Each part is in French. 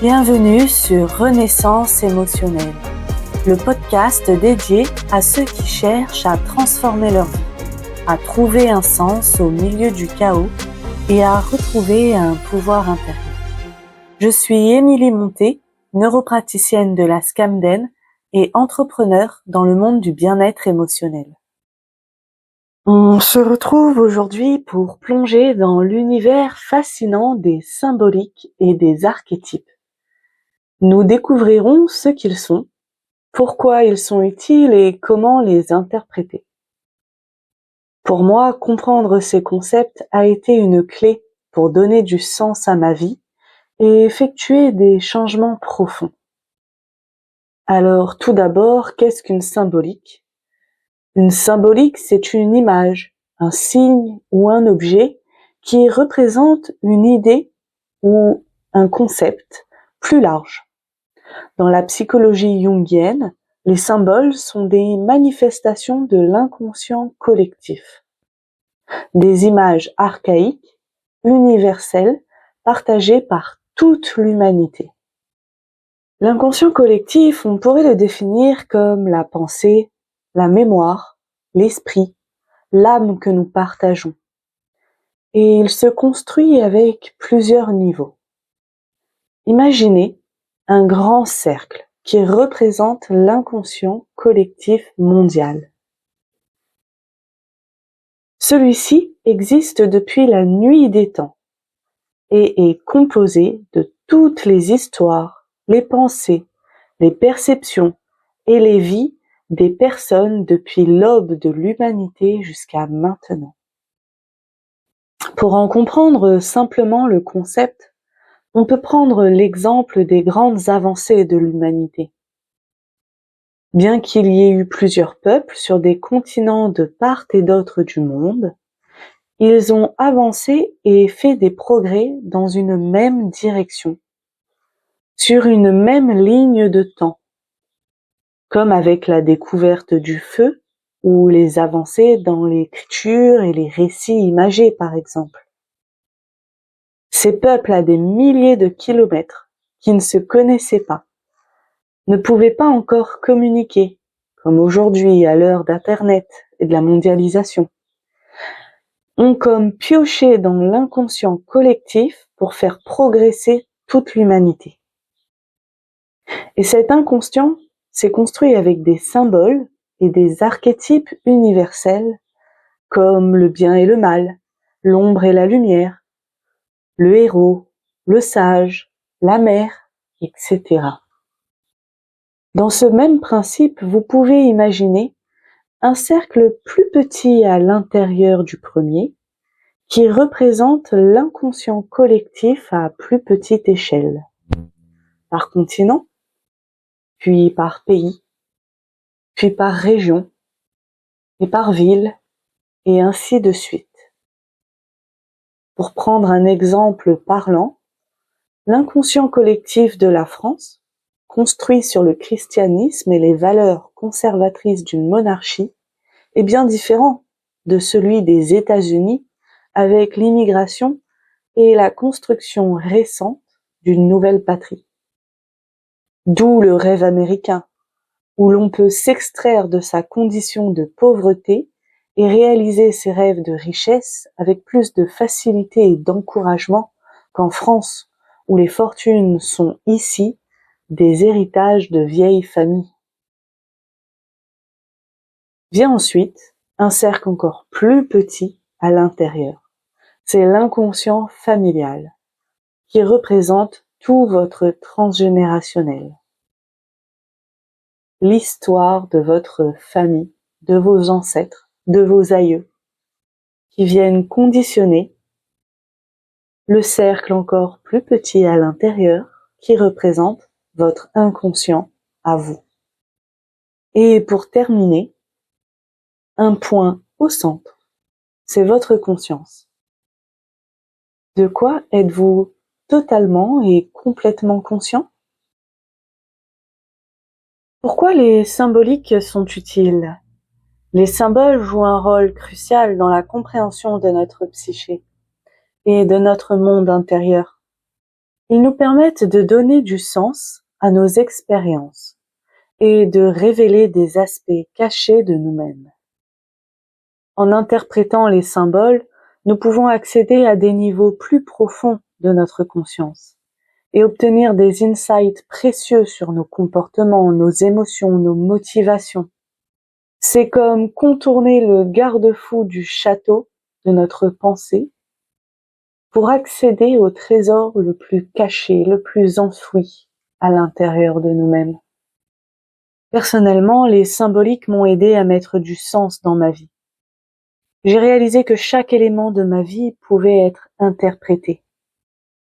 Bienvenue sur Renaissance émotionnelle, le podcast dédié à ceux qui cherchent à transformer leur vie, à trouver un sens au milieu du chaos et à retrouver un pouvoir intérieur. Je suis Émilie Monté, neuropraticienne de la Scamden et entrepreneur dans le monde du bien-être émotionnel. On se retrouve aujourd'hui pour plonger dans l'univers fascinant des symboliques et des archétypes. Nous découvrirons ce qu'ils sont, pourquoi ils sont utiles et comment les interpréter. Pour moi, comprendre ces concepts a été une clé pour donner du sens à ma vie et effectuer des changements profonds. Alors, tout d'abord, qu'est-ce qu'une symbolique ? Une symbolique, c'est une image, un signe ou un objet qui représente une idée ou un concept plus large. Dans la psychologie jungienne, les symboles sont des manifestations de l'inconscient collectif, des images archaïques, universelles, partagées par toute l'humanité. L'inconscient collectif, on pourrait le définir comme la pensée, la mémoire, l'esprit, l'âme que nous partageons. Et il se construit avec plusieurs niveaux. Imaginez un grand cercle qui représente l'inconscient collectif mondial. Celui-ci existe depuis la nuit des temps et est composé de toutes les histoires, les pensées, les perceptions et les vies des personnes depuis l'aube de l'humanité jusqu'à maintenant. Pour en comprendre simplement le concept, on peut prendre l'exemple des grandes avancées de l'humanité. Bien qu'il y ait eu plusieurs peuples sur des continents de part et d'autre du monde, ils ont avancé et fait des progrès dans une même direction, sur une même ligne de temps, comme avec la découverte du feu ou les avancées dans l'écriture et les récits imagés par exemple. Ces peuples à des milliers de kilomètres, qui ne se connaissaient pas, ne pouvaient pas encore communiquer, comme aujourd'hui à l'heure d'Internet et de la mondialisation, ont comme pioché dans l'inconscient collectif pour faire progresser toute l'humanité. Et cet inconscient s'est construit avec des symboles et des archétypes universels comme le bien et le mal, l'ombre et la lumière, le héros, le sage, la mère, etc. Dans ce même principe, vous pouvez imaginer un cercle plus petit à l'intérieur du premier qui représente l'inconscient collectif à plus petite échelle, par continent, puis par pays, puis par région, et par ville, et ainsi de suite. Pour prendre un exemple parlant, l'inconscient collectif de la France, construit sur le christianisme et les valeurs conservatrices d'une monarchie, est bien différent de celui des États-Unis avec l'immigration et la construction récente d'une nouvelle patrie. D'où le rêve américain, où l'on peut s'extraire de sa condition de pauvreté et réaliser ses rêves de richesse avec plus de facilité et d'encouragement qu'en France, où les fortunes sont ici des héritages de vieilles familles. Vient ensuite un cercle encore plus petit à l'intérieur. C'est l'inconscient familial, qui représente tout votre transgénérationnel. L'histoire de votre famille, de vos ancêtres, de vos aïeux, qui viennent conditionner le cercle encore plus petit à l'intérieur, qui représente votre inconscient à vous. Et pour terminer, un point au centre, c'est votre conscience. De quoi êtes-vous totalement et complètement conscient ? Pourquoi les symboliques sont utiles ? Les symboles jouent un rôle crucial dans la compréhension de notre psyché et de notre monde intérieur. Ils nous permettent de donner du sens à nos expériences et de révéler des aspects cachés de nous-mêmes. En interprétant les symboles, nous pouvons accéder à des niveaux plus profonds de notre conscience et obtenir des insights précieux sur nos comportements, nos émotions, nos motivations. C'est comme contourner le garde-fou du château de notre pensée pour accéder au trésor le plus caché, le plus enfoui à l'intérieur de nous-mêmes. Personnellement, les symboliques m'ont aidé à mettre du sens dans ma vie. J'ai réalisé que chaque élément de ma vie pouvait être interprété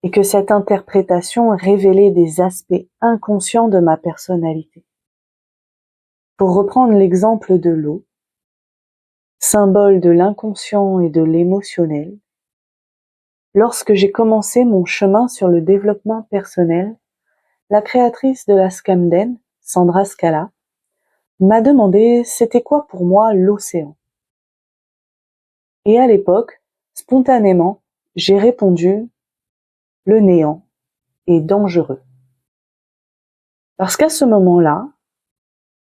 et que cette interprétation révélait des aspects inconscients de ma personnalité. Pour reprendre l'exemple de l'eau, symbole de l'inconscient et de l'émotionnel, lorsque j'ai commencé mon chemin sur le développement personnel, la créatrice de la Scamden, Sandra Scala, m'a demandé c'était quoi pour moi l'océan. Et à l'époque, spontanément, j'ai répondu le néant est dangereux. Parce qu'à ce moment-là,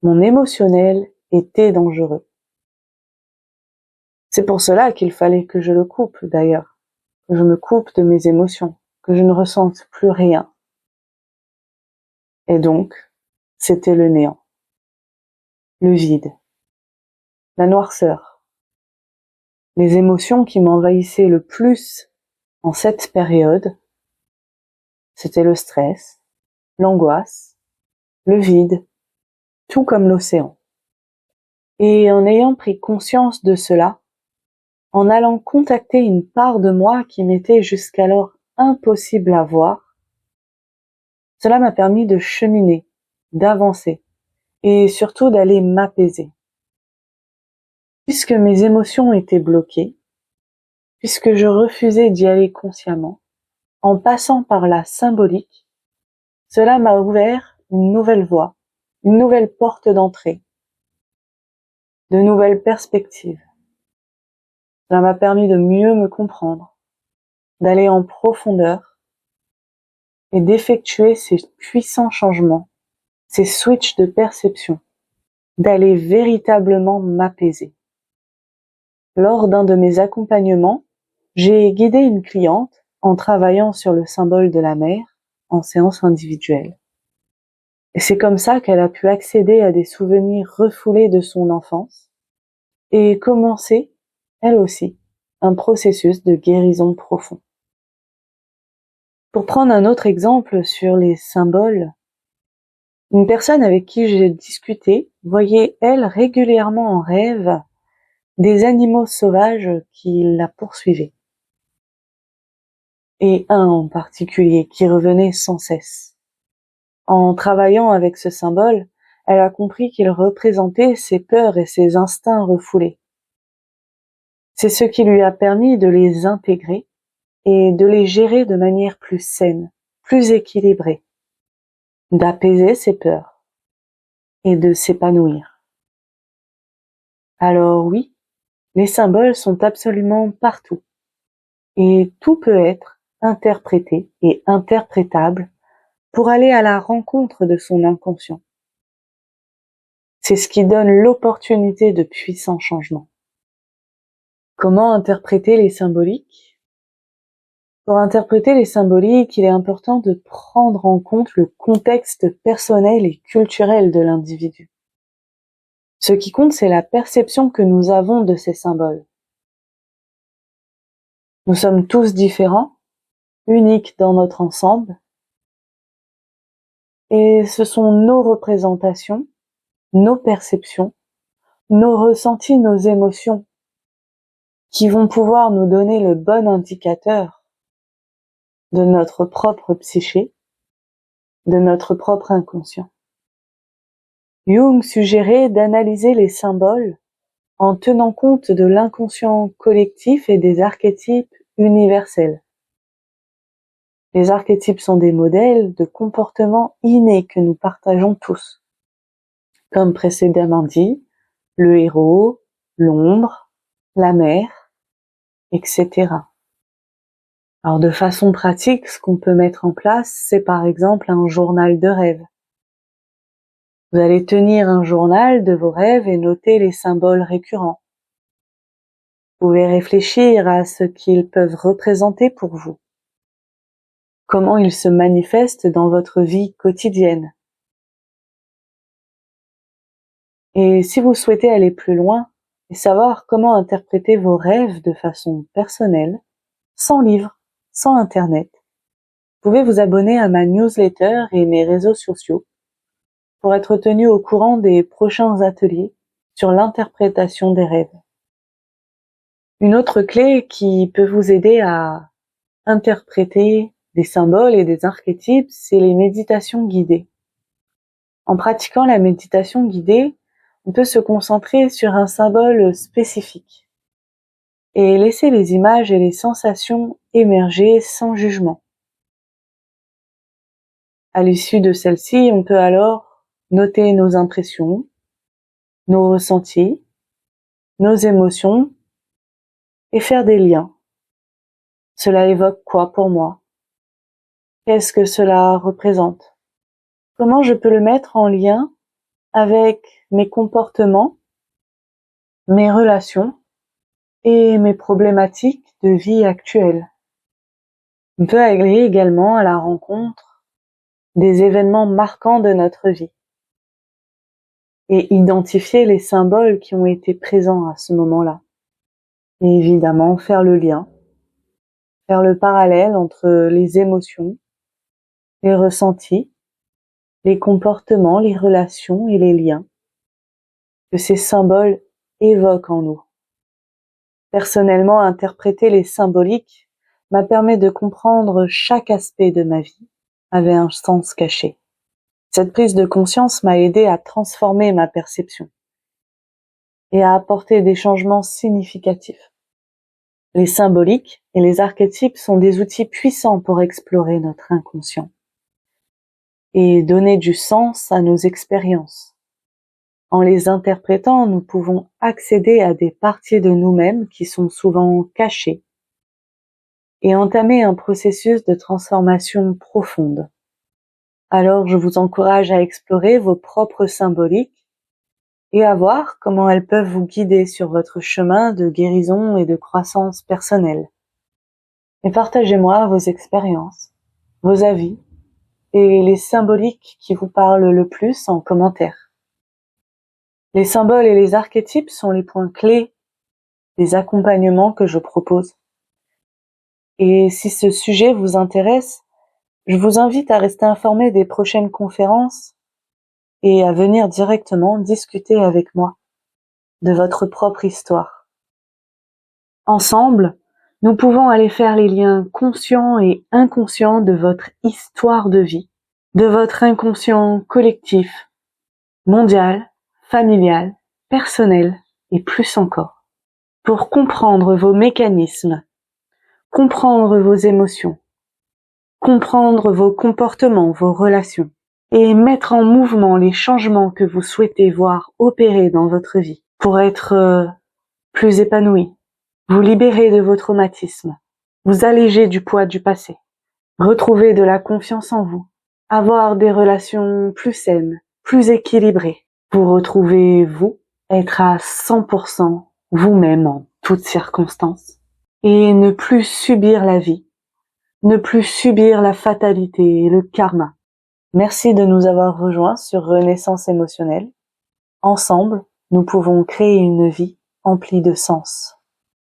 mon émotionnel était dangereux. C'est pour cela qu'il fallait que je le coupe d'ailleurs, que je me coupe de mes émotions, que je ne ressente plus rien. Et donc, c'était le néant, le vide, la noirceur. Les émotions qui m'envahissaient le plus en cette période, c'était le stress, l'angoisse, le vide, tout comme l'océan. Et en ayant pris conscience de cela, en allant contacter une part de moi qui m'était jusqu'alors impossible à voir, cela m'a permis de cheminer, d'avancer et surtout d'aller m'apaiser. Puisque mes émotions étaient bloquées, puisque je refusais d'y aller consciemment, en passant par la symbolique, cela m'a ouvert une nouvelle voie, une nouvelle porte d'entrée, de nouvelles perspectives. Cela m'a permis de mieux me comprendre, d'aller en profondeur et d'effectuer ces puissants changements, ces switches de perception, d'aller véritablement m'apaiser. Lors d'un de mes accompagnements, j'ai guidé une cliente en travaillant sur le symbole de la mer en séance individuelle. Et c'est comme ça qu'elle a pu accéder à des souvenirs refoulés de son enfance et commencer, elle aussi, un processus de guérison profond. Pour prendre un autre exemple sur les symboles, une personne avec qui j'ai discuté voyait, elle, régulièrement en rêve des animaux sauvages qui la poursuivaient. Et un en particulier qui revenait sans cesse. En travaillant avec ce symbole, elle a compris qu'il représentait ses peurs et ses instincts refoulés. C'est ce qui lui a permis de les intégrer et de les gérer de manière plus saine, plus équilibrée, d'apaiser ses peurs et de s'épanouir. Alors oui, les symboles sont absolument partout et tout peut être interprété et interprétable pour aller à la rencontre de son inconscient. C'est ce qui donne l'opportunité de puissants changements. Comment interpréter les symboliques? Pour interpréter les symboliques, il est important de prendre en compte le contexte personnel et culturel de l'individu. Ce qui compte, c'est la perception que nous avons de ces symboles. Nous sommes tous différents, uniques dans notre ensemble, et ce sont nos représentations, nos perceptions, nos ressentis, nos émotions qui vont pouvoir nous donner le bon indicateur de notre propre psyché, de notre propre inconscient. Jung suggérait d'analyser les symboles en tenant compte de l'inconscient collectif et des archétypes universels. Les archétypes sont des modèles de comportements innés que nous partageons tous. Comme précédemment dit, le héros, l'ombre, la mère, etc. Alors de façon pratique, ce qu'on peut mettre en place, c'est par exemple un journal de rêve. Vous allez tenir un journal de vos rêves et noter les symboles récurrents. Vous pouvez réfléchir à ce qu'ils peuvent représenter pour vous. Comment ils se manifestent dans votre vie quotidienne. Et si vous souhaitez aller plus loin et savoir comment interpréter vos rêves de façon personnelle, sans livre, sans Internet, vous pouvez vous abonner à ma newsletter et mes réseaux sociaux pour être tenu au courant des prochains ateliers sur l'interprétation des rêves. Une autre clé qui peut vous aider à interpréter des symboles et des archétypes, c'est les méditations guidées. En pratiquant la méditation guidée, on peut se concentrer sur un symbole spécifique et laisser les images et les sensations émerger sans jugement. À l'issue de celle-ci, on peut alors noter nos impressions, nos ressentis, nos émotions et faire des liens. Cela évoque quoi pour moi? Qu'est-ce que cela représente? Comment je peux le mettre en lien avec mes comportements, mes relations et mes problématiques de vie actuelles? On peut aller également à la rencontre des événements marquants de notre vie et identifier les symboles qui ont été présents à ce moment-là. Et évidemment, faire le lien, faire le parallèle entre les émotions, les ressentis, les comportements, les relations et les liens que ces symboles évoquent en nous. Personnellement, interpréter les symboliques m'a permis de comprendre chaque aspect de ma vie avait un sens caché. Cette prise de conscience m'a aidé à transformer ma perception et à apporter des changements significatifs. Les symboliques et les archétypes sont des outils puissants pour explorer notre inconscient et donner du sens à nos expériences. En les interprétant, nous pouvons accéder à des parties de nous-mêmes qui sont souvent cachées et entamer un processus de transformation profonde. Alors je vous encourage à explorer vos propres symboliques et à voir comment elles peuvent vous guider sur votre chemin de guérison et de croissance personnelle. Et partagez-moi vos expériences, vos avis et les symboliques qui vous parlent le plus en commentaire. Les symboles et les archétypes sont les points clés des accompagnements que je propose. Et si ce sujet vous intéresse, je vous invite à rester informé des prochaines conférences et à venir directement discuter avec moi de votre propre histoire. Ensemble, nous pouvons aller faire les liens conscients et inconscients de votre histoire de vie, de votre inconscient collectif, mondial, familial, personnel et plus encore, pour comprendre vos mécanismes, comprendre vos émotions, comprendre vos comportements, vos relations, et mettre en mouvement les changements que vous souhaitez voir opérer dans votre vie pour être plus épanoui, vous libérer de vos traumatismes, vous alléger du poids du passé, retrouver de la confiance en vous, avoir des relations plus saines, plus équilibrées, vous retrouver vous, être à 100% vous-même en toutes circonstances et ne plus subir la vie, ne plus subir la fatalité et le karma. Merci de nous avoir rejoints sur Renaissance émotionnelle. Ensemble, nous pouvons créer une vie emplie de sens.